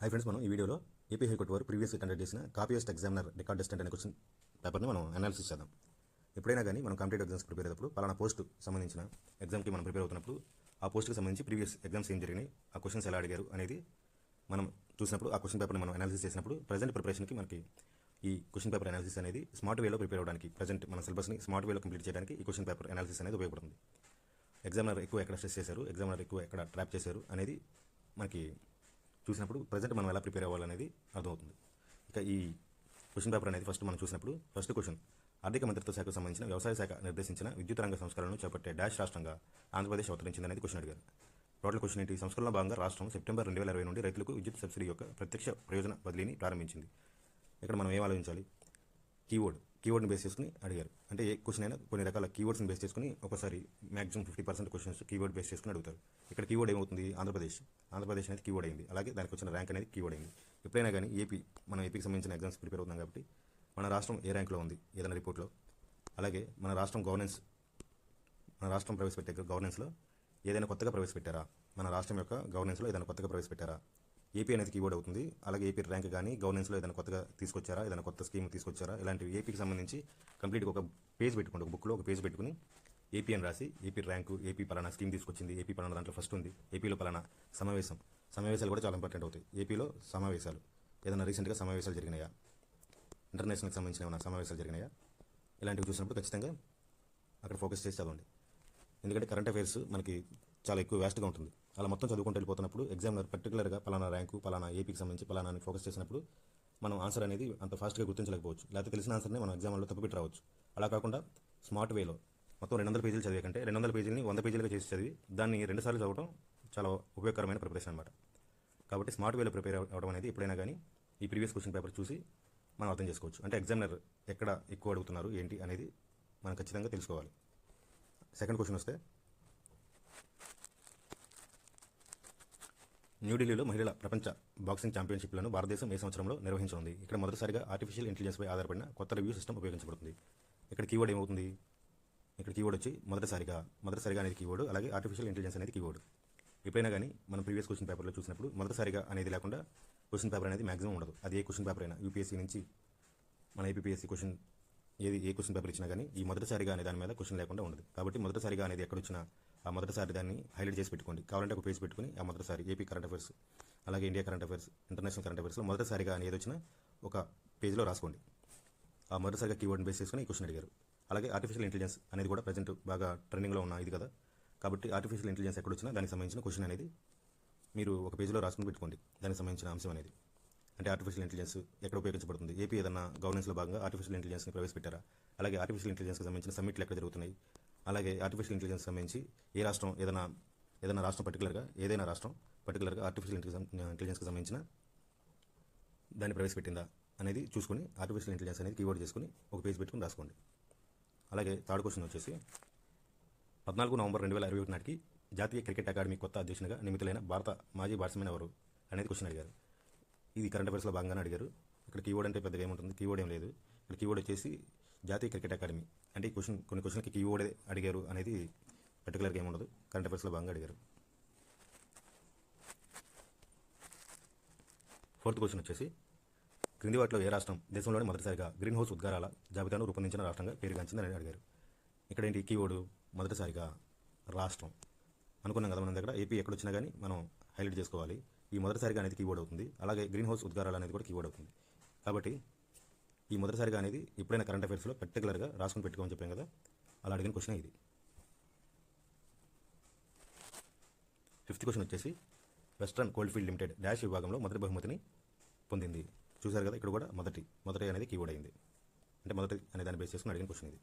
Hi friends, మనం ఈ వీడియోలో ఏపీ హైకోర్టు వారు ప్రీవియస్గా కండక్ట్ చేసిన కాపీయస్ట్ ఎగ్జామినర్ రికార్డ్ అసిస్టెంట్ అనే క్వశ్చన్ పేపర్ని మనం అనాలిసిస్ చేద్దాం. ఎప్పుడైనా కానీ మనం కాంపిటేటివ్ ఎగ్జామ్స్ ప్రిపేర్ అయ్యేటప్పుడు పలానా పోస్ట్ సంబంధించిన ఎగ్జామ్కి మనం ప్రిపేర్ అవుతున్నప్పుడు ఆ పోస్ట్కి సంబంధించి ప్రీవియస్ ఎగ్జామ్స్ ఏం జరిగినాయి, ఆ క్వశ్చన్స్ ఎలా అడిగారు అనేది మనం చూసినప్పుడు ఆ క్వశ్చన్ పేపర్ని మనం అనాలిసిస్ చేసినప్పుడు ప్రజెంట్ ప్రిపరేషన్కి మనకి ఈ క్వశ్చన్ పేపర్ అనాలిసిస్ అనేది స్మార్ట్ వేలో ప్రిపేర్ అవ్వడానికి, ప్రజెంట్ మన సిలబస్ని స్మార్ట్ వేలో కంప్లీట్ చేయడానికి ఈ క్వశ్చన్ పేపర్ అనాలిసిస్ అనేది ఉపయోగపడుతుంది. ఎగ్జామినర్ ఎక్కువ ఎక్కడ స్ట్రెస్ చేశారు, ఎగ్జామినర్ ఎక్కువ ఎక్కడ ట్రాప్ చేశారు అనేది మనకి చూసినప్పుడు ప్రజెంట్ మనం ఎలా ప్రిపేర్ అవ్వాలనేది అర్థమవుతుంది. ఇక ఈ క్వశ్చన్ పేపర్ అనేది ఫస్ట్ మనం చూసినప్పుడు ఫస్ట్ క్వశ్చన్, ఆర్థిక మంత్రిత్వ శాఖకు సంబంధించిన వ్యవసాయ శాఖ నిర్దేశించిన విద్యుత్ రంగ సంస్కరణను చేపట్టే డాష్ రాష్ట్రంగా ఆంధ్రప్రదేశ్ అవతరించింది అనేది క్వశ్చన్ అడిగారు. టోటల్ క్వశ్చన్ ఏంటి? సంస్కరణలో భాగంగా రాష్ట్రం సెప్టెంబర్ 2020 నుండి రైతులకు విద్యుత్ సబ్సిడీ యొక్క ప్రత్యక్ష ప్రయోజన బదిలీని ప్రారంభించింది. ఇక్కడ మనం ఏం ఆలోచించాలి? కీవర్డ్ని బేస్ చేసుకుని అడిగారు. అంటే ఏ క్వశ్చన్ అయినా కొన్ని రకాల కీవర్డ్స్ని బేస్ చేసుకుని ఒకసారి మ్యాక్సిమం 50% క్వశ్చన్స్ కీవర్డ్ బేస్ చేసుకుని అడుగుతారు. ఇక్కడ కీవర్డ్ ఏమవుతుంది? ఆంధ్రప్రదేశ్ అనేది కీవర్డ్ అయింది. అలాగే దానికి వచ్చిన ర్యాంక్ అనేది కీవర్డ్ అయింది. ఎప్పుడైనా కానీ మనం ఏపీకి సంబంధించిన ఎగ్జామ్స్ ప్రిపేర్ అవుతున్నాం కాబట్టి మన రాష్ట్రం ఏ ర్యాంక్లో ఉంది ఏదైనా రిపోర్ట్లో, అలాగే మన రాష్ట్రం ప్రవేశపెట్టే గవర్నెన్స్లో ఏదైనా కొత్తగా ప్రవేశపెట్టారా, మన రాష్ట్రం యొక్క గవర్నెన్స్లో ఏదైనా కొత్తగా ప్రవేశపెట్టారా, ఏపీ అనేది కీవర్డ్ అవుతుంది. అలాగే ఏపీ ర్యాంక్ కానీ గవర్నెన్స్లో ఏదైనా కొత్తగా తీసుకొచ్చారా, ఏదైనా కొత్త స్కీమ్ తీసుకొచ్చారా, ఇలాంటివి ఏపీకి సంబంధించి కంప్లీట్గా ఒక పేజ్ పెట్టుకోండి, ఒక బుక్లో ఒక పేజ్ పెట్టుకుని ఏపీ అని రాసి ఏపీ ర్యాంకు, ఏపీ పలానా స్కీమ్ తీసుకొచ్చింది, ఏపీ పలానా దాంట్లో ఫస్ట్ ఉంది, ఏపీలో పలానా సమావేశాలు కూడా చాలా ఇంపార్టెంట్ అవుతాయి. ఏపీలో సమావేశాలు ఏదైనా రీసెంట్గా సమావేశాలు జరిగినాయా, ఇంటర్నేషనల్కి సంబంధించిన ఏమైనా సమావేశాలు జరిగినాయా, ఇలాంటివి చూసినప్పుడు ఖచ్చితంగా అక్కడ ఫోకస్ చేసి చదవండి. ఎందుకంటే కరెంట్ అఫైర్స్ మనకి చాలా ఎక్కువ వ్యాస్ట్గా ఉంటుంది. అలా మొత్తం చదువుకుంటూ వెళ్ళిపోతున్నప్పుడు ఎగ్జామినర్ పర్టికులర్గా పలానా ర్యాంకు, పలానా ఏపీకి సంబంధించి పలానా అని ఫోకస్ చేసినప్పుడు మనం ఆన్సర్ అనేది అంత ఫాస్ట్గా గుర్తించలేకపోవచ్చు, లేకపోతే తెలిసిన ఆన్సర్ని మనం ఎగ్జామ్లో తప్పుపెట్టి రావచ్చు. అలా కాకుండా స్మార్ట్ వేలో మొత్తం 200 పేజీలు చదివే కంటే 200 పేజీలని 100 పేజీలుగా చేసి చదివి దాన్ని 2 సార్లు చదవడం చాలా ఉపయోగకరమైన ప్రిపరేషన్ అనమాట. కాబట్టి స్మార్ట్ వేలో ప్రిపేర్ అవ్వడం అనేది ఎప్పుడైనా కానీ ఈ ప్రీవియస్ క్వశ్చన్ పేపర్ చూసి మనం అర్థం చేసుకోవచ్చు. అంటే ఎగ్జామినర్ ఎక్కడ ఎక్కువ అడుగుతున్నారు ఏంటి అనేది మనం ఖచ్చితంగా తెలుసుకోవాలి. సెకండ్ క్వశ్చన్ వస్తే, న్యూఢిల్లీలో మహిళల ప్రపంచ బాక్సింగ్ ఛాంపియన్షిప్లను భారతదేశం ఏ సంవత్సరంలో నిర్వహించనుంది? ఇక్కడ మొదటిసారిగా ఆర్టిఫిషియల్ ఇంటెలిజెన్స్పై ఆధారపడిన కొత్త రివ్యూ సిస్టమ్ ఉపయోగించబడుతుంది. ఇక్కడ కీవర్డ్ ఏమవుతుంది? ఇక్కడ కీవర్డ్ వచ్చి మొదటిసారిగా అనేది కీవర్డ్, అలాగే ఆర్టిఫిషియల్ ఇంటెలిజెన్స్ అనేది కీవర్డ్. ఎప్పుడైనా కానీ మనం ప్రీవియస్ క్వశ్చన్ పేపర్లో చూసినప్పుడు మొదటిసారిగా అనేది లేకుండా క్వశ్చన్ పేపర్ అనేది మ్యాక్సిమం ఉండదు. అది ఏ క్వశ్చన్ పేపర్ అయినా యూపీఎస్సీ నుంచి మన ఏపీఎస్సీ క్వశ్చన్ ఏ క్వశ్చన్ పేపర్ ఇచ్చినా కానీ ఈ మొదటిసారిగా అనే దాని మీద క్వశ్చన్ లేకుండా ఉండదు. కాబట్టి మొదటిసారిగా అనేది ఎక్కడ వచ్చినా ఆ మొదటిసారి దాన్ని హైలైట్ చేసి పెట్టుకోండి. కావాలంటే ఒక పేజ్ పెట్టుకుని ఆ మొదటిసారి ఏపీ కరెంట్ అఫైర్స్, అలాగే India current affairs, international current అఫైర్స్లో మొదటిసారిగా అని ఏది వచ్చినా ఒక పేజ్లో రాసుకోండి. ఆ మొదటిసారిగా కీవర్డ్ని బేస్ చేసుకుని ఈ క్వశ్చన్ అడిగారు. అలాగే ఆర్టిఫిషియల్ ఇంటెలిజెన్స్ అనేది కూడా ప్రజెంట్ బాగా ట్రెండింగ్లో ఉన్న ఇది కదా. కాబట్టి ఆర్టిఫిషియల్ ఇంటెలిజెన్స్ ఎక్కడ వచ్చినా దానికి సంబంధించిన క్వశ్చన్ అనేది మీరు ఒక పేజ్లో రాసుకుని పెట్టుకోండి, దానికి సంబంధించిన అంశం అనేది. అంటే ఆర్టిఫిషియల్ ఇంటెలిజెన్స్ ఎక్కడ ఉపయోగించబడుతుంది, ఏపీ ఏదైనా గవర్నెన్స్లో భాగంగా ఆర్టిఫిషియల్ ఇంటెలిజెన్స్ని ప్రవేశపెట్టారా, అలాగే ఆర్టిఫిషియల్ ఇంటెలిజెన్స్కి సంబంధించిన సమ్మిట్లు ఎక్కడ జరుగుతున్నాయి, అలాగే ఆర్టిఫిషియల్ ఇంటెలిజెన్స్ సంబంధించి ఏ రాష్ట్రం ఏదైనా రాష్ట్రం పర్టికులర్గా ఆర్టిఫిషియల్ ఇంటెలిజెన్స్కి సంబంధించిన దాన్ని ప్రవేశపెట్టిందా అనేది చూసుకుని ఆర్టిఫిషియల్ ఇంటెలిజెన్స్ అనేది కీవర్డ్ చేసుకుని ఒక పేజ్ పెట్టుకుని రాసుకోండి. అలాగే థర్డ్ క్వశ్చన్ వచ్చేసి, 14 నవంబర్ 2021 నాటికి జాతీయ క్రికెట్ అకాడమీ కొత్త అధ్యక్షునిగా నియమితులైన భారత మాజీ బ్యాట్స్మెన్ ఎవరు అనేది క్వశ్చన్ అడిగారు. ఇది కరెంట్ అఫైర్స్లో భాగంగానే అడిగారు. ఇక్కడ కీవర్డ్ అంటే పెద్దగా ఏముంటుంది, కీవర్డ్ ఏం లేదు. ఇక్కడ కీవర్డ్ వచ్చేసి జాతీయ క్రికెట్ అకాడమీ. అంటే ఈ కొన్ని క్వశ్చన్కి కీవర్డ్ అడిగారు అనేది పర్టికులర్గా ఏముండదు, కరెంట్ అఫైర్స్లో భాగంగా అడిగారు. ఫోర్త్ క్వశ్చన్ వచ్చేసి, క్రింది వాటిలో ఏ రాష్ట్రం దేశంలోనే మొదటిసారిగా గ్రీన్ హౌస్ ఉద్గారాల జాబితాను రూపొందించిన రాష్ట్రంగా పేరుగాంచిందని అడిగారు. ఇక్కడ ఏంటి కీవర్డ్? మొదటిసారిగా రాష్ట్రం అనుకున్నాం కదా మనం దగ్గర. ఏపీ ఎక్కడొచ్చినా కానీ మనం హైలైట్ చేసుకోవాలి. ఈ మొదటిసారిగా అనేది కీవర్డ్ అవుతుంది. అలాగే గ్రీన్ హౌస్ ఉద్గారాలు అనేది కూడా కీవర్డ్ అవుతుంది. కాబట్టి ఈ మొదటిసారిగా అనేది ఎప్పుడైనా కరెంట్ అఫైర్స్లో పర్టికులర్గా రాసుకుని పెట్టుకోమని చెప్పాం కదా, అలా అడిగిన క్వశ్చన్ ఇది. ఫిఫ్త్ క్వశ్చన్ వచ్చేసి, వెస్ట్రన్ కోల్ఫీల్డ్ లిమిటెడ్ డాష్ విభాగంలో మొదటి బహుమతిని పొందింది. చూసారు కదా, ఇక్కడ కూడా మొదటి అనేది కీవర్డ్ అయింది. అంటే మొదటి అనే దాన్ని బేస్ చేసుకుని అడిగిన క్వశ్చన్ ఇది.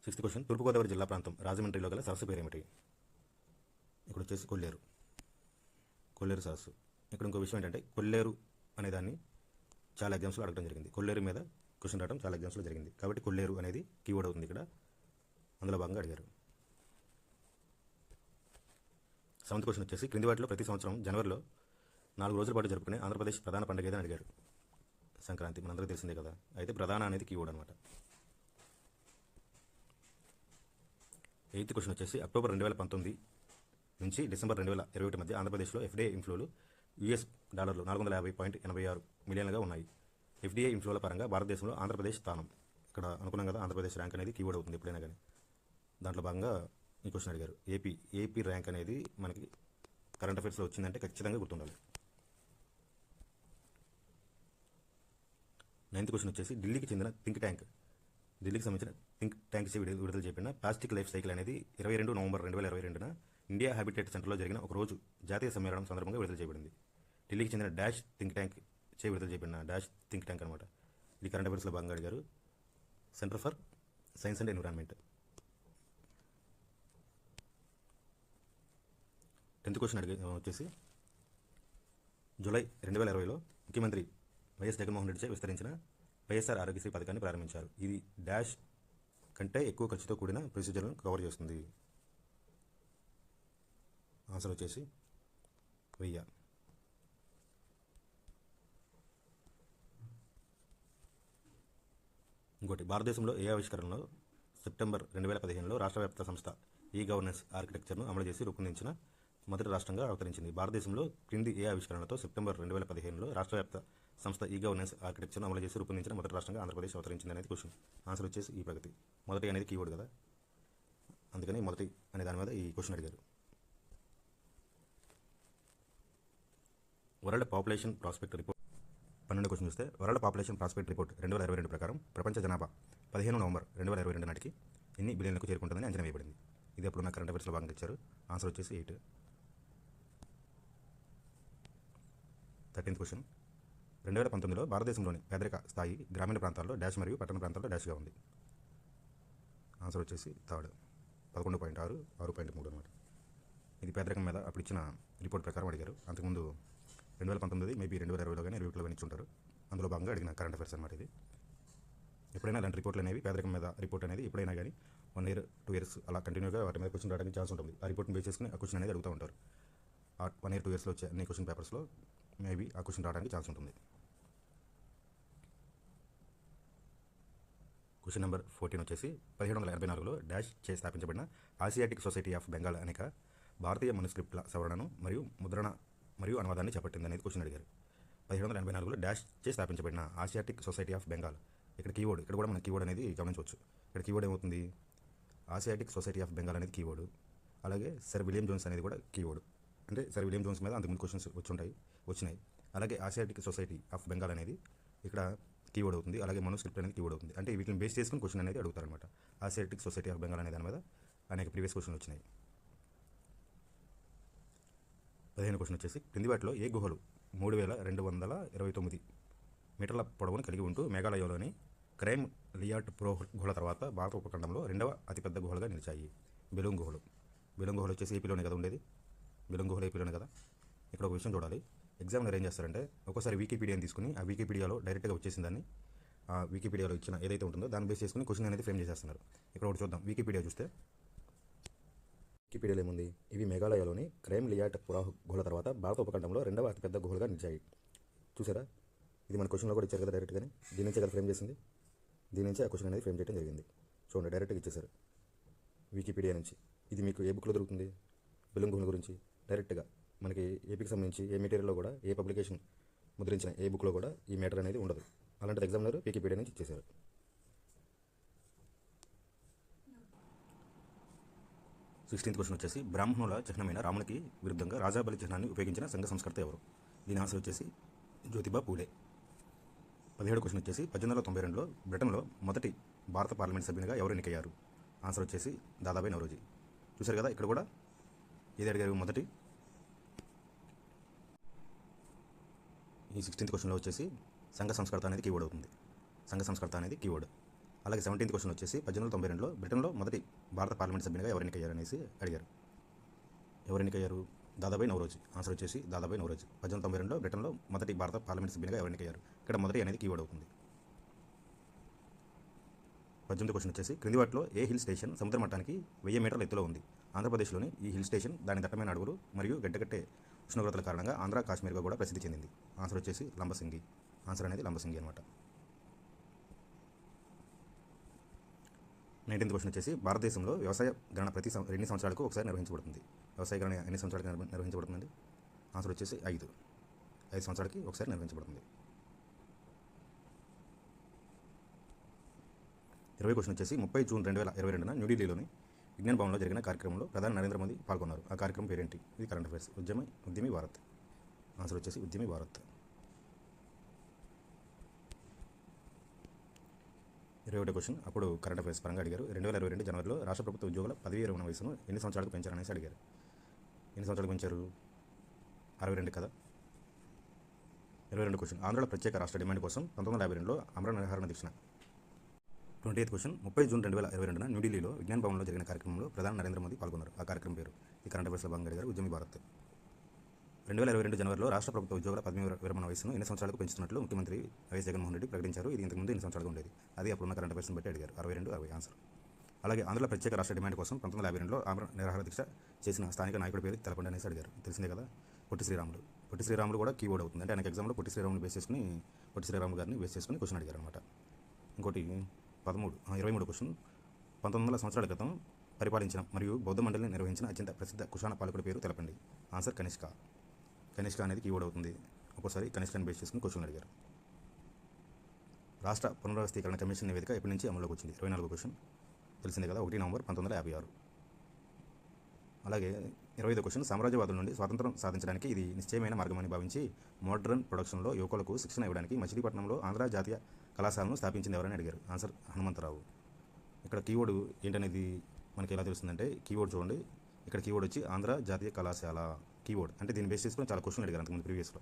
సిక్స్త్ క్వశ్చన్, తూర్పుగోదావరి జిల్లా ప్రాంతం రాజమండ్రిలో గల సరస్సు పేరు ఏమిటి? ఇక్కడ వచ్చేసి కొల్లేరు సరస్సు. ఇక్కడ ఇంకో విషయం ఏంటంటే కొల్లేరు అనే దాన్ని చాలా ఎగ్జామ్స్లో అడగడం జరిగింది. కొల్లేరు మీద క్వశ్చన్ రావడం చాలా ఎగ్జామ్స్లో జరిగింది. కాబట్టి కొల్లేరు అనేది కీవర్డ్ అవుతుంది ఇక్కడ, అందులో భాగంగా అడిగారు. సెవెంత్ క్వశ్చన్ వచ్చేసి, క్రింది వాటిలో ప్రతి సంవత్సరం జనవరిలో 4 రోజుల పాటు జరుపుకునే ఆంధ్రప్రదేశ్ ప్రధాన పండుగ ఏదని అడిగారు. సంక్రాంతి, మనందరికీ తెలిసిందే కదా. అయితే ప్రధాన అనేది కీవర్డ్ అనమాట. ఎయిత్ క్వశ్చన్ వచ్చేసి, అక్టోబర్ 2019 నుంచి డిసెంబర్ 2021 మధ్య ఆంధ్రప్రదేశ్లో ఎఫ్డీఐ ఇన్ఫ్లోలు $450.86 మిలియన్లుగా ఉన్నాయి. ఎఫ్డీఐ ఇన్ఫ్లోల పరంగా భారతదేశంలో ఆంధ్రప్రదేశ్ స్థానం. ఇక్కడ అనుకున్నాం కదా, ఆంధ్రప్రదేశ్ ర్యాంక్ అనేది కీవర్డ్ అవుతుంది ఎప్పుడైనా కానీ. దాంట్లో భాగంగా ఈ క్వశ్చన్ అడిగారు. ఏపీ ర్యాంక్ అనేది మనకి కరెంట్ అఫైర్స్లో వచ్చిందంటే ఖచ్చితంగా గుర్తుండాలి. 9th క్వశ్చన్ వచ్చేసి ఢిల్లీకి చెందిన థింక్ ట్యాంక్, ఢిల్లీకి సంబంధించిన థింక్ ట్యాంక్ విడుదల చేపిన ప్లాస్టిక్ లైఫ్ సైకిల్ అనేది 22 నవంబర్ 2022న ఇండియా హ్యాబిటేట్ సెంటర్లో జరిగిన ఒక రోజు జాతీయ సమ్మేళనం సందర్భంగా విడుదల చేయబడింది. ఢిల్లీకి చెందిన డాష్ థింక్ ట్యాంక్ విడుదల చేయబడిన డాష్ థింక్ ట్యాంక్ అనమాట. ఇది కరెంట్ అఫైర్స్లో భాగంగా అడిగారు. Centre for science and environment. 10th question వచ్చేసి జూలై 2020లో ముఖ్యమంత్రి వైఎస్ జగన్మోహన్ రెడ్డిచే విస్తరించిన వైఎస్ఆర్ ఆరోగ్యశ్రీ పథకాన్ని ప్రారంభించారు. ఇది డాష్ కంటే ఎక్కువ ఖర్చుతో కూడిన ప్రొసీజర్లను కవర్ చేస్తుంది. ఆన్సర్ వచ్చేసి 1000. ఇంకోటి, భారతదేశంలో ఏ ఆవిష్కరణలో సెప్టెంబర్ 2015లో రాష్ట్ర వ్యాప్త సంస్థ ఈ గవర్నెన్స్ ఆర్కిటెక్చర్ను అమలు చేసి రూపొందించిన మొదటి రాష్ట్రంగా అవతరించింది. భారతదేశంలో క్రింది ఏ ఆవిష్కరణతో సెప్టెంబర్ 2015లో రాష్ట్ర వ్యాప్త సంస్థ ఈ గవర్నెన్స్ ఆర్కిటెక్చర్ను అమలు చేసి రూపొందించిన మొదటి రాష్ట్రంగా ఆంధ్రప్రదేశ్ అవతరించింది అనేది క్వశ్చన్. ఆన్సర్ వచ్చేసి ఈ ప్రగతి. మొదటి అనేది కీవర్డ్ కదా, అందుకని మొదటి అనే దాని మీద ఈ క్వశ్చన్ అడిగారు. World population prospect report 12 question చూస్తే, వరల్డ్ పాపులేషన్ ప్రాస్పెక్ట్ రిపోర్ట్ 2022 ప్రకారం ప్రపంచ జనాభా 15 నవంబర్ 2022 నాటికి ఎన్ని బిలియన్లకు చేరుకుంటుందని అంచనా వేయబడింది. ఇది అప్పుడున్న కరెంట్ అఫైర్స్లో భాగంగా ఇచ్చారు. ఆన్సర్ వచ్చేసి 8. 13th క్వశ్చన్, 2019లో భారతదేశంలోని పేదరిక స్థాయి గ్రామీణ ప్రాంతాల్లో డాష్ మరియు పట్టణ ప్రాంతాల్లో డాష్గా ఉంది. ఆన్సర్ వచ్చేసి 3rd 11.6, 6.3 అనమాట. ఇది పేదరికం మీద అప్పుడు ఇచ్చిన రిపోర్ట్ ప్రకారం అడిగారు. అంతకుముందు 2019 మేబీ 2020లో కానీ 2021లో కానీ ఇచ్చుంటారు. అందులో భాగంగా అడిగిన కరెంట్ అఫైర్స్ అనమాట ఇది. ఎప్పుడైనా అలాంటి రిపోర్ట్లు అనేవి పేదరికం మీద రిపోర్ట్ అనేది ఎప్పుడైనా కానీ 1 year 2 years అలా కంటిన్యూగా వాటి మీద క్వశ్చన్ రావడానికి ఛాన్స్ ఉంటుంది. ఆ రిపోర్ట్ని బేస్ చేసుకుని ఆ క్వశ్చన్ అనేది అడుగుతూ ఉంటారు. ఆ 1 year 2 yearsలో వచ్చే అన్ని క్వశ్చన్ పేపర్స్లో మేబీ ఆ క్వశ్చన్ రావడానికి ఛాన్స్ ఉంటుంది. క్వశ్చన్ నెంబర్ 14 వచ్చేసి 1784లో డాష్ చే స్థాపించబడిన ఆసియాటిక్ సొసైటీ ఆఫ్ బెంగాల్ అనేక భారతీయ మనుస్క్రిప్ట్ల సవరణను మరియు ముద్రణ మరియు అనువాదాన్ని చేపట్టింది అనేది క్వశ్చన్ అడిగారు. 1784లో డాష్ చే స్థాపించబడిన ఆసియాటిక్ సొసైటీ ఆఫ్ బెంగాల్. ఇక్కడ కీవర్డ్, ఇక్కడ కూడా మన కీవర్డ్ అనేది గమనించవచ్చు. ఇక్కడ కీవర్డ్ ఏమవుతుంది, ఆసియాటిక్ సొసైటీ ఆఫ్ బెంగాల్ అనేది కీవర్డ్. అలాగే సర్ విలియం జోన్స్ అనేది కూడా కీవర్డ్. అంటే సర్ విలియం జోన్స్ మీద అంతకుముందు క్వశ్చన్స్ వచ్చినాయి. అలాగే ఆసియాటిక్ సొసైటీ ఆఫ్ బెంగాల్ అనేది ఇక్కడ కీవర్డ్ అవుతుంది. అలాగే మనుస్క్రిప్ట్ అనేది కీవర్డ్ అవుతుంది. అంటే వీటిని బేస్ చేసుకుని క్వశ్చన్ అనేది అడుగుతారనమాట. ఆసియాటిక్ సొసైటీ ఆఫ్ బెంగాల్ అనే దాని మీద అనేక ప్రీవియస్ క్వశ్చన్లు వచ్చినాయి. 15వ క్వశ్చన్ వచ్చేసి క్రింది వాటిలో ఏ గుహలు 3229 మీటర్ల పొడవును కలిగి ఉంటూ మేఘాలయలోని క్రైమ్ లియాట్ ప్రో గుహల తర్వాత భారత ఉపఖండంలో 2వ అతిపెద్ద గుహలుగా నిలిచాయి? బెలూంగ్ గుహలు. బెలూంగ్ గుహలు వచ్చేసి ఏపీలోనే కదా ఉండేది. బెలూంగ్ గుహలు ఏపీలోనే కదా. ఇక్కడ ఒక విషయం చూడాలి. ఎగ్జామ్లో ఏం చేస్తారంటే ఒక్కోసారి వికీపీడియాని తీసుకుని ఆ వికీపీడియాలో డైరెక్ట్గా వచ్చేసిన దాన్ని ఆ వికీపీడియాలో ఇచ్చిన ఏదైతే ఉంటుందో దాన్ని బేస్ చేసుకుని క్వశ్చన్ అనేది ఫ్రేమ్ చేసేస్తున్నారు. ఇక్కడ ఒకటి చూద్దాం. వికీపీడియా చూస్తే వికీపీడియాలో ఏముంది, ఇవి మేఘాలయలోని క్రైమ్ లియాట్ పురా గుహల తర్వాత భారత ఉపఖండంలో 2వ అతిపెద్ద గుహలుగా నిలిచాయి. చూసారా, ఇది మన క్వశ్చన్లో కూడా ఇచ్చారు కదా డైరెక్ట్గానే. దీని నుంచే కదా ఫ్రేమ్ చేసింది. దీని నుంచి ఆ క్వశ్చన్ అనేది ఫ్రేమ్ చేయడం జరిగింది. చూడండి, డైరెక్ట్గా ఇచ్చేసారు వికీపీడియా నుంచి. ఇది మీకు ఏ బుక్లో దొరుకుతుంది? బెలూంగ్ గుహల గురించి డైరెక్ట్గా మనకి ఏపీకి సంబంధించి ఏ మెటీరియల్లో కూడా ఏ పబ్లికేషన్ ముద్రించిన ఏ బుక్లో కూడా ఈ మ్యాటర్ అనేది ఉండదు. అలాంటిది ఎగ్జామినర్ వికీపీడియా నుంచి ఇచ్చేశారు. సిక్స్టీన్త్ క్వశ్చన్ వచ్చేసి బ్రాహ్మణుల చిహ్నమైన రామునికి విరుద్ధంగా రాజాబలి చిహ్నాన్ని ఉపయోగించిన సంఘ సంస్కర్త ఎవరు? దీని ఆన్సర్ వచ్చేసి జ్యోతిబా పూలే. 17వ క్వశ్చన్ వచ్చేసి 1892లో బ్రిటన్లో మొదటి భారత పార్లమెంట్ సభ్యునిగా ఎవరు ఎన్నికయ్యారు? ఆన్సర్ వచ్చేసి దాదాబాయి నౌరోజీ. చూశారు కదా, ఇక్కడ కూడా ఏది అడిగారు మొదటి. ఈ 16th క్వశ్చన్లో వచ్చేసి సంఘ సంస్కర్త అనేది కీవర్డ్ అవుతుంది. సంఘ సంస్కర్త అనేది కీవర్డ్. అలాగే 17th క్వశ్చన్ వచ్చేసి 1892లో బ్రిటన్లో మొదటి భారత పార్లమెంట్ సభ్యునిగా ఎవరు ఎన్నికయ్యారు అనేసి అడిగారు. ఎవరు ఎన్నికయ్యారు? దాదాబాయి నౌరోజీ. ఆన్సర్ వచ్చేసి దాదాబాయి నౌరోజీ. 1892లో బ్రిటన్లో మొదటి భారత పార్లమెంట్ సభ్యునిగా ఎవరు ఎన్నికయ్యారు? ఇక్కడ మొదటి అనేది కీవర్డ్ అవుతుంది. 18th క్వశ్చన్ వచ్చేసి క్రింది వాటిలో ఏ హిల్ స్టేషన్ సముద్ర మట్టానికి 1000 మీటర్ల ఎత్తులో ఉంది? ఆంధ్రప్రదేశ్లోని ఈ హిల్ స్టేషన్ దాని దట్టమైన అడవులు మరియు గడ్డకట్టే ఉష్ణోగ్రతల కారణంగా ఆంధ్ర కాశ్మీర్గా కూడా ప్రసిద్ధి చెందింది. ఆన్సర్ వచ్చేసి లంబసింగి. ఆన్సర్ అనేది లంబసింగి అనమాట. 19th క్వశ్చన్ వచ్చేసి భారతదేశంలో వ్యవసాయ గణన ప్రతి 2 సంవత్సరాలకు ఒకసారి నిర్వహించబడుతుంది. వ్యవసాయీకరణ ఎన్ని సంవత్సరాలకి నిర్వహించబడుతుందండి? ఆన్సర్ వచ్చేసి 5 సంవత్సరాలకి ఒకసారి నిర్వహించబడుతుంది. 20 క్వశ్చన్ వచ్చేసి 30 జూన్ 2022న న్యూఢిల్లీలోని విజ్ఞాన్ భవన్లో జరిగిన కార్యక్రమంలో ప్రధాని నరేంద్ర మోదీ పాల్గొన్నారు. ఆ కార్యక్రమం పేరేంటి? ఇది కరెంట్ అఫైర్స్. ఉద్యమి భారత్. ఆన్సర్ వచ్చేసి ఉద్యమి భారత్. 21 క్వశ్చన్ అప్పుడు కరెంట్ అఫైర్స్ పరంగా అడిగారు. 2022 జనవరిలో రాష్ట్ర ప్రభుత్వ ఉద్యోగుల పదవీ విరమణ వయసును ఎన్ని సంవత్సరాలకు పెంచారనేసి అడిగారు. ఎన్ని సంవత్సరాలకు పెంచారు? 62 కదా. 22 క్వశ్చన్ ఆంధ్రలో ప్రత్యేక రాష్ట్ర డిమాండ్ కోసం 1952లో అమర నిరాహార దీక్ష. 28 క్వశ్చన్ 30 జూన్ 2022న న్యూఢిల్లీలో విజ్ఞాన్ భవన్లో జరిగిన కార్యక్రమంలో ప్రధాని నరేంద్ర మోదీ పాల్గొన్నారు. ఆ కార్యక్రమం పేరు? ఈ కరెంట్ అఫైర్స్లో భాగంగా అడిగారు. ఉద్యమి భారత్. 2022 జనవరిలో రాష్ట్ర ప్రభుత్వ ఉద్యోగుల పదవీ విరమణ వయసును ఎన్ని సంవత్సరాలకు పెంచుతున్నట్లు ముఖ్యమంత్రి వైఎస్ జగన్మోహన్ రెడ్డి ప్రకటించారు. ఇది ఇంతకుముందు ఎన్ని సంవత్సరాలుగా ఉండేది? అది అప్పుడున్న కరెంట్ అఫైర్స్ని బట్టి అడిగారు. 62, 60 ఆన్సర్. అలాగే ఆంధ్రలో ప్రత్యేక రాష్ట్ర డిమాండ్ కోసం 1952లో ఆమర నిరాహార దీక్ష చేసిన స్థానిక నాయకుడి పేరు తెలపండి అనేసి అడిగారు. తెలిసిందే కదా, పొట్టి శ్రీరాములు. పొట్టి శ్రీరాములు కూడా కీవర్డ్ అవుతుంది. అంటే ఆయనకు ఎగ్జామ్లో పొట్టి శ్రీరాములు పొట్టి శ్రీరాములు గారిని బేస్ చేసుకుని క్వశ్చన్ అడిగారు అనమాట. ఇంకోటి 23 క్వశ్చన్ 1900 సంవత్సరాల క్రితం పరిపాలించిన మరియు బౌద్ధ మండలిని నిర్వహించిన అత్యంత ప్రసిద్ధ కుషాణ పాలకుడి పేరు తెలపండి. ఆన్సర్ కనిష్క. కనిష్క అనేది కీవర్డ్ అవుతుంది. ఒక్కోసారి కనిష్కని బేస్ చేసుకుని క్వశ్చన్ అడిగారు. రాష్ట్ర పునర్వ్యవస్థీకరణ కమిషన్ నివేదిక ఎప్పటి నుంచి అమలులోకి వచ్చింది? 24 క్వశ్చన్ తెలిసిందే కదా, 1 నవంబర్ 1956. అలాగే 25 క్వశ్చన్ సామ్రాజ్యవాదుల నుండి స్వాతంత్రం సాధించడానికి ఇది నిశ్చయమైన మార్గమని భావించి మోడ్రన్ ప్రొడక్షన్లో యువకులకు శిక్షణ ఇవ్వడానికి మచిలీపట్నంలో ఆంధ్ర జాతీయ కళాశాలను స్థాపించింది ఎవరని అడిగారు. ఆన్సర్ హనుమంతరావు. ఇక్కడ కీవర్డ్ ఏంటనేది మనకి ఎలా తెలుస్తుందంటే, కీవర్డ్ చూడండి, ఇక్కడ కీవర్డ్ వచ్చి ఆంధ్ర జాతీయ కళాశాల కీవర్డ్. అంటే దీన్ని బేస్ చేసుకుని చాలా క్వశ్చన్ అడిగారు అంతకుముందు ప్రీవియస్లో.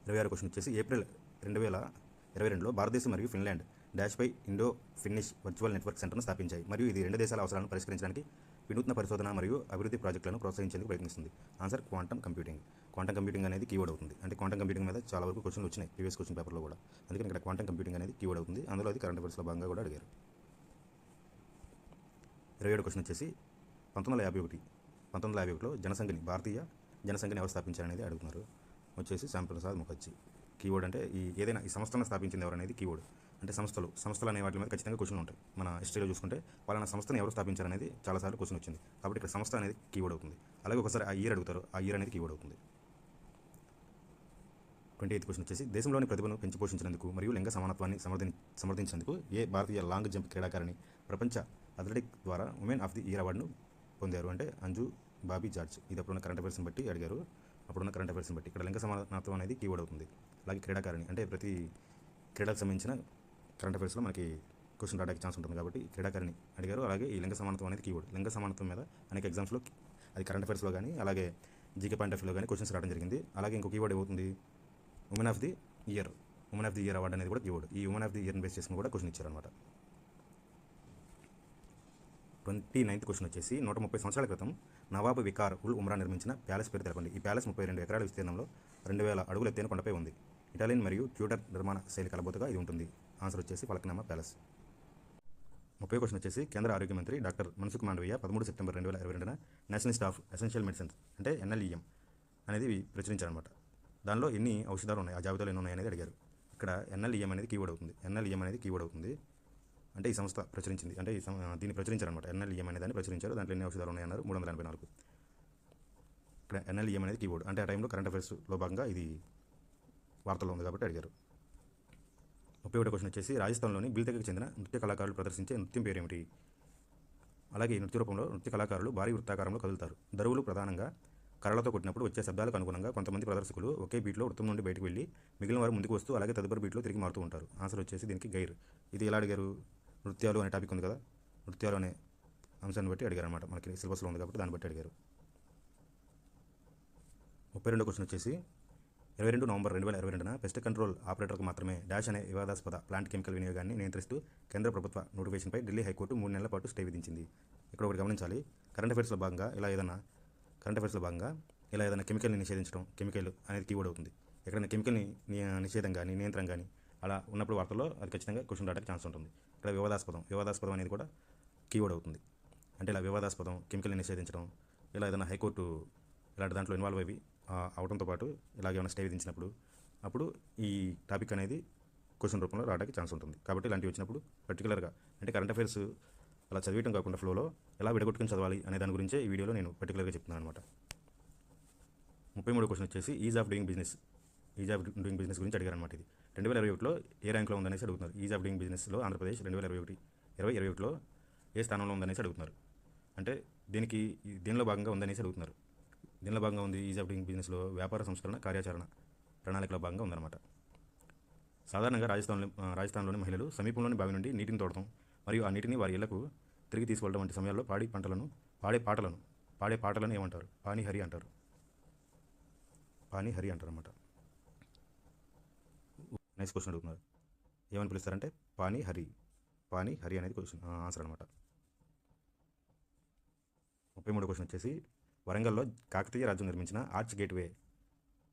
26 క్వశ్చన్ వచ్చేసి ఏప్రిల్ 2022లో భారతదేశం మరియు ఫిన్లాండ్ డాష్పై ఇండో ఫిన్నిష్ వర్చువల్ నెట్వర్క్ సెంటర్ను స్థాపించాయి మరియు ఇది 2 దేశాల అవసరాలను పరిష్కరించడానికి వినూత్న పరిశోధన మరియు అభివృద్ధి ప్రాజెక్టులను ప్రోత్సహించేందుకు ప్రయత్నిస్తుంది. Answer quantum computing. Quantum computing అనేది కీవర్డ్ అవుతుంది. అంటే క్వాంటమ్ కంప్యూటింగ్ మీద చాలా వరకు క్వశ్చన్లు వచ్చినాయి ప్రీవియస్ క్వశ్చన్ పేపర్లో కూడా. అందుకని ఇక్కడ క్వాంటమ్ కంప్యూటింగ్ అనేది కీవర్డ్ అవుతుంది. అందులో అది కరెంట్ అఫైర్స్లో భాగంగా కూడా అడిగారు. 27 క్వశ్చన్ వచ్చేసి 1951లో జనసంఘని భారతీయ జనసంఘని ఎవరు స్థాపించారనేది అడుగుతున్నారు. వచ్చేసి శ్యాంప్రసాద్ ముఖర్జీ. కీవర్డ్ అంటే ఏదైనా ఈ సంస్థలను స్థాపించింది ఎవరు అనేది కీవర్డ్. అంటే సంస్థలు అనే వాటి మీద ఖచ్చితంగా క్వశ్చన్లు ఉంటాయి. మన హిస్టరీలో చూసుకుంటే పలానా సంస్థను ఎవరు స్థాపించారనేది చాలాసార్లు క్వశ్చన్ వచ్చింది. కాబట్టి ఇక్కడ సంస్థ అనేది కీవర్డ్ అవుతుంది. అలాగే ఒకసారి ఆ ఇయర్ అడుగుతారు, ఆ ఇయర్ అనేది కీవర్డ్ అవుతుంది. 28 క్వశ్చన్ వచ్చేసి దేశంలోని ప్రతిభను పెంచి పోషించినందుకు మరియు లింగ సమానత్వాన్ని సమర్థించినందుకు ఏ భారతీయ లాంగ్ జంప్ క్రీడాకారిణి ప్రపంచ అథ్లెటిక్ ద్వారా ఉమెన్ ఆఫ్ ది ఇయర్ అవార్డును పొందారు అంటే అంజు బాబీ జార్జ్. ఇది అప్పుడున్న కరెంట్ అఫైర్స్ని బట్టి అడిగారు. అప్పుడున్న కరెంట్ అఫైర్స్ని బట్టి ఇక్కడ లింగ సమానత్వం అనేది కీవర్డ్ అవుతుంది. అలాగే క్రీడాకారిణి అంటే ప్రతి క్రీడలకు సంబంధించిన కరెంట్ అఫైర్స్లో మనకి క్వశ్చన్ రావడానికి ఛాన్స్ ఉంటుంది కాబట్టి క్రీడాకారిణి అడిగారు. అలాగే ఈ లింగ సమానత్వం అనేది కీవర్డ్. లింగ సమానత్వం మీద అనేక ఎగ్జామ్స్లో అది కరెంట్ అఫైర్స్లో కానీ అలాగే జీకే పాయింట్ ఆఫ్ వ్యూలో కానీ క్వశ్చన్స్ రావడం జరిగింది. అలాగే ఇంకో కీవర్డ్ ఏమవుతుంది, women of the year. Women of the year award అనేది కూడా కీవర్డ్. ఈ ఉమెన్ ఆఫ్ ది ఇయర్ని బేస్ చేసుకుని కూడా క్వశ్చన్ ఇచ్చారనమాట. 29th క్వశ్చన్ వచ్చేసి 130 సంవత్సరాల క్రితం నవాబ్ వికార్ ఉల్ ఉమ్రా నిర్మించిన ప్యాలెస్ పేరు తెలపండి. ఈ ప్యాలెస్ 32 ఎకరాల విస్తీర్ణంలో 2000 అడుగుల ఎత్తైన కొండపై ఉంది. ఇటాలియన్ మరియు ట్యూడర్ నిర్మాణ శైలి కలబోతుగా ఇది ఉంటుంది. ఆన్సర్ వచ్చేసి ఫలక్నామా ప్యాలెస్. 30 క్వశ్చన్ వచ్చేసి కేంద్ర ఆరోగ్య మంత్రి డాక్టర్ మన్సుఖ్ మాండవీయ 13 సెప్టెంబర్ 2022న national institute of essential medicines అంటే NLEM అనేది ప్రచురించారనమాట. దానిలో ఎన్ని ఔషధాలు ఉన్నాయి, ఆ జాబితాలో ఎన్ని ఉన్నాయి అనేది అడిగారు. ఇక్కడ NLEM అనేది కీవర్డ్ అవుతుంది. NLEM అనేది కీవర్డ్ అవుతుంది. అంటే ఈ సంస్థ ప్రచురించింది, అంటే దీన్ని ప్రచురించారనమాట. NLEM అనే దాన్ని ప్రచురించారు. దాంట్లో ఎన్ని ఔషధాలు ఉన్నాయన్నారు 384. ఇక్కడ NLEM అనేది కీవర్డ్. అంటే ఆ టైంలో కరెంట్ అఫైర్స్లో భాగంగా ఇది వార్తల్లో ఉంది కాబట్టి అడిగారు. 31 క్వశ్చన్ వచ్చేసి రాజస్థాన్లోని బిల్తెక్కి చెందిన నృత్య కళాకారులు ప్రదర్శించే నృత్యం పేరు ఏమిటి? అలాగే ఈ నృత్య రూపంలో నృత్య కళాకారులు భారీ వృత్తాకారంలో కదులుతారు. దరువులు ప్రధానంగా కర్రలతో కొట్టినప్పుడు వచ్చే శబ్దాలకు అనుగుణంగా కొంతమంది ప్రదర్శకులు ఒకే బీట్లో వృత్తం నుండి బయటకు వెళ్ళి మిగిలిన వారు ముందుకు వస్తూ అలాగే తదుపరి బీట్లో తిరిగి మారుతూ ఉంటారు. ఆన్సర్ వచ్చేసి దీనికి గైర్. ఇది ఎలా అడిగారు? నృత్యాలు అనే టాపిక్ ఉంది కదా, నృత్యాలు అనే అంశాన్ని బట్టి అడిగారు అనమాట. మనకి సిలబస్లో ఉంది కాబట్టి దాన్ని బట్టి అడిగారు. 32 క్వశ్చన్ వచ్చేసి 22 నవంబర్ 2022న పెస్ట్ కంట్రోల్ ఆపరేటర్కు మాత్రమే డాష్ అనే వివాదాస్పద ప్లాంట్ కెమికల్ వినియోగాన్ని నియంత్రిస్తూ కేంద్ర ప్రభుత్వ నోటిఫికేషన్పై ఢిల్లీ హైకోర్టు 3 నెలల పాటు స్టే విధించింది. ఇక్కడ ఒకటి గమనించాలి, కరెంట్ అఫైర్స్లో భాగంగా ఇలా ఏదైనా కెమికల్ని నిషేధించడం, కెమికల్ అనేది కీవర్డ్ అవుతుంది. ఎక్కడైనా కెమికల్ని నిషేధం కానీ నియంత్రణ కానీ అలా ఉన్నప్పుడు వార్తల్లో అది ఖచ్చితంగా క్వశ్చన్ రావడానికి ఛాన్స్ ఉంటుంది. ఇక్కడ వివాదాస్పదం అనేది కూడా కీవర్డ్ అవుతుంది. అంటే ఇలా వివాదాస్పదం, కెమికల్ని నిషేధించడం, ఇలా ఏదైనా హైకోర్టు ఇలాంటి దాంట్లో ఇన్వాల్వ్ అవడంతో పాటు ఇలాగేమైనా స్టే విధించినప్పుడు అప్పుడు ఈ టాపిక్ అనేది క్వశ్చన్ రూపంలో రావడానికి ఛాన్స్ ఉంటుంది. కాబట్టి ఇలాంటివి వచ్చినప్పుడు పర్టికులర్గా అంటే కరెంట్ అఫైర్స్ అలా చదివటం కాకుండా ఫ్లోలో ఎలా విడగొట్టుకుని చదవాలి అనే దాని గురించే ఈ వీడియోలో నేను పర్టికులర్గా చెప్తున్నాను అనమాట. 33వ క్వశ్చన్ వచ్చేసి ఈజ్ ఆఫ్ డూయింగ్ బిజినెస్ గురించి అడిగారు అనమాట. ఇది 2021లో ఏ ర్యాంక్లో ఉందనేసి అడుగుతున్నారు. ఈజ్ ఆఫ్ డూయింగ్ బిజినెస్లో ఆంధ్రప్రదేశ్ 2021లో ఏ స్థానంలో ఉందనేసి అడుగుతున్నారు. అంటే దీనిలో భాగంగా ఉందనేసి అడుగుతున్నారు. దీనిలో భాగంగా ఉంది ఈజ్ ఆఫ్ డూయింగ్ బిజినెస్లో వ్యాపార సంస్కరణ కార్యాచరణ ప్రణాళికలో భాగంగా ఉందన్నమాట. సాధారణంగా రాజస్థాన్లోని మహిళలు సమీపంలోని బావి నుండి నీటిని తోడటం మరియు ఆ నీటిని వారి ఇళ్లకు తిరిగి తీసుకెళ్ళడం వంటి సమయాల్లో పాడే పాటలను ఏమంటారు? పానీహరి అంటారు అన్నమాట. నెక్స్ట్ క్వశ్చన్ అడుగుతున్నారు. ఏమని పిలుస్తారంటే పానీహరి అనేది క్వశ్చన్ ఆన్సర్ అనమాట. 33వ క్వశ్చన్ వచ్చేసి వరంగల్లో కాకతీయ రాజ్యం నిర్మించిన ఆర్చ్ గేట్వే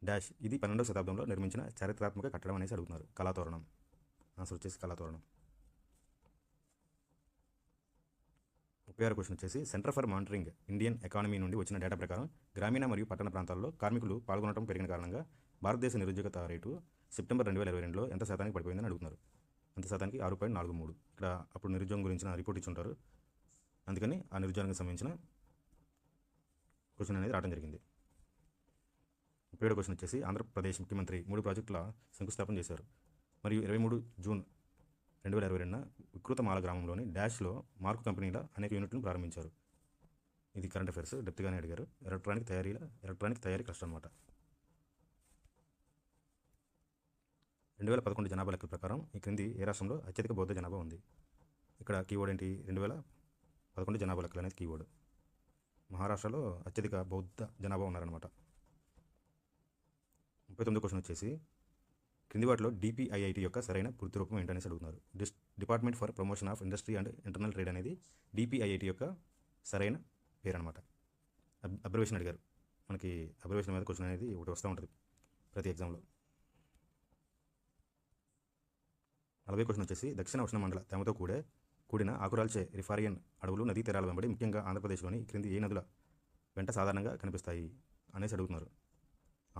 డాష్ ఇది 12వ శతాబ్దంలో నిర్మించిన చారిత్రాత్మక కట్టడం అనేసి అడుగుతున్నారు. కళాతోరణం. ఆన్సర్ వచ్చేసి కళాతోరణం. 36వ క్వశ్చన్ వచ్చేసి centre for monitoring Indian economy నుండి వచ్చిన డేటా ప్రకారం గ్రామీణ మరియు పట్టణ ప్రాంతాల్లో కార్మికులు పాల్గొనడం పెరిగిన కారణంగా భారతదేశ నిరుద్యోగత రేటు సెప్టెంబర్ 2022లో ఎంత శాతానికి పడిపోయిందని అడుగుతున్నారు. ఎంత శాతానికి? 6.43. ఇక్కడ అప్పుడు నిరుద్యోగం గురించిన రిపోర్ట్ ఇచ్చి ఉంటారు, అందుకని ఆ నిరుద్యోగానికి సంబంధించిన క్వశ్చన్ అనేది రావడం జరిగింది. 37వ క్వశ్చన్ వచ్చేసి ఆంధ్రప్రదేశ్ ముఖ్యమంత్రి 3 ప్రాజెక్టుల శంకుస్థాపన చేశారు మరియు 23 జూన్ 2022న వికృతమాల గ్రామంలోని డాష్లో మార్కు కంపెనీల అనేక యూనిట్లను ప్రారంభించారు. ఇది కరెంట్ అఫైర్స్ డెప్త్గానే అడిగారు. ఎలక్ట్రానిక్ తయారీ క్లస్టర్ అనమాట. 2011 జనాభా లెక్కల ప్రకారం ఈ క్రింది ఏ రాష్ట్రంలో అత్యధిక బౌద్ధ జనాభా ఉంది? ఇక్కడ కీవర్డ్ ఏంటి? 2011 జనాభా లెక్కలు అనేది కీవర్డ్. మహారాష్ట్రలో అత్యధిక బౌద్ధ జనాభా ఉన్నారనమాట. 39వ క్వశ్చన్ వచ్చేసి క్రింది వాటిలో DPIIT యొక్క సరైన పూర్తి రూపం ఏంటనేసి అడుగుతున్నారు. Department for promotion of industry and internal trade అనేది DPIIT యొక్క సరైన పేరు అనమాట. అబ్రివేషన్ అడిగారు. మనకి అబ్రివేషన్ మీద క్వశ్చన్ అనేది ఒకటి వస్తూ ఉంటుంది ప్రతి ఎగ్జామ్లో. 40వ క్వశ్చన్ వచ్చేసి దక్షిణ ఉష్ణమండల తేమతో కూడిన ఆకురాల్చే రిఫారియన్ అడవులు నదీ తీరాల వెంబడి ముఖ్యంగా ఆంధ్రప్రదేశ్లోని క్రింది ఏ నదుల వెంట సాధారణంగా కనిపిస్తాయి అనేసి అడుగుతున్నారు.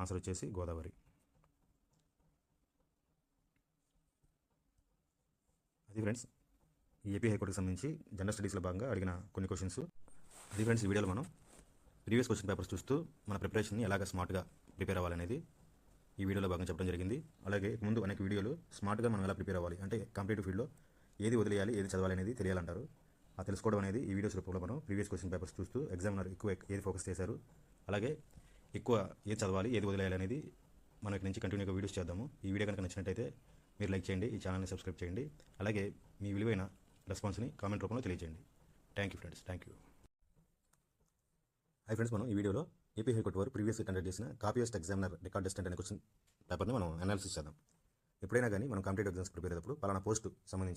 ఆన్సర్ వచ్చేసి గోదావరి. అది ఫ్రెండ్స్ ఈ ఏపీ హైకోర్టుకి సంబంధించి జనరల్ స్టడీస్లో భాగంగా అడిగిన కొన్ని క్వశ్చన్స్. అది ఫ్రెండ్స్ ఈ వీడియోలో మనం ప్రీవియస్ క్వశ్చన్ పేపర్స్ చూస్తూ మన ప్రిపరేషన్ని ఎలాగ స్మార్ట్గా ప్రిపేర్ అవ్వాలనేది ఈ వీడియోలో భాగంగా చెప్పడం జరిగింది. అలాగే ముందు అనేక వీడియోలు స్మార్ట్గా మనం ఎలా ప్రిపేర్ అవ్వాలి, అంటే కాంపిటేటివ్ ఫీల్డ్లో ఏది వదిలేయాలి ఏది చదవాలి అనేది తెలియాలంటారు. ఆ తెలుసుకోవడం అనేది ఈ వీడియోస్ రూపంలో మనం ప్రీవియస్ క్వశ్చన్ పేపర్స్ చూస్తూ ఎగ్జామినర్ ఎక్కువ ఏది ఫోకస్ చేశారు, అలాగే ఎక్కువ ఏది చదవాలి ఏది వదిలేయాలి అనేది మనం ఇక్కడ నుంచి కంటిన్యూగా వీడియోస్ చేద్దాము. ఈ వీడియో కనుక నచ్చినట్టయితే మీరు లైక్ చేయండి, ఈ ఛానల్ని సబ్స్క్రైబ్ చేయండి, అలాగే మీ విలువైన రెస్పాన్స్ని కామెంట్ రూపంలో తెలియజేయండి. Thank you friends. Thank you. Hi friends, మనం ఈ వీడియోలో ఏపీ హైకోర్టు వారు ప్రీవియస్ కండక్ట్ చేసిన కాపీయస్ట్ ఎగ్జామినర్ రికార్డ్ అసిస్టెంట్ అనే క్వశ్చన్ పేపర్ని మనం అనాలిసిస్ చేద్దాం. ఎప్పుడైనా కానీ మనం కాంపిటేటివ్ ఎగ్జామ్స్ ప్రిపేర్ అయ్యేటప్పుడు పలానా పోస్ట్ సంబంధించి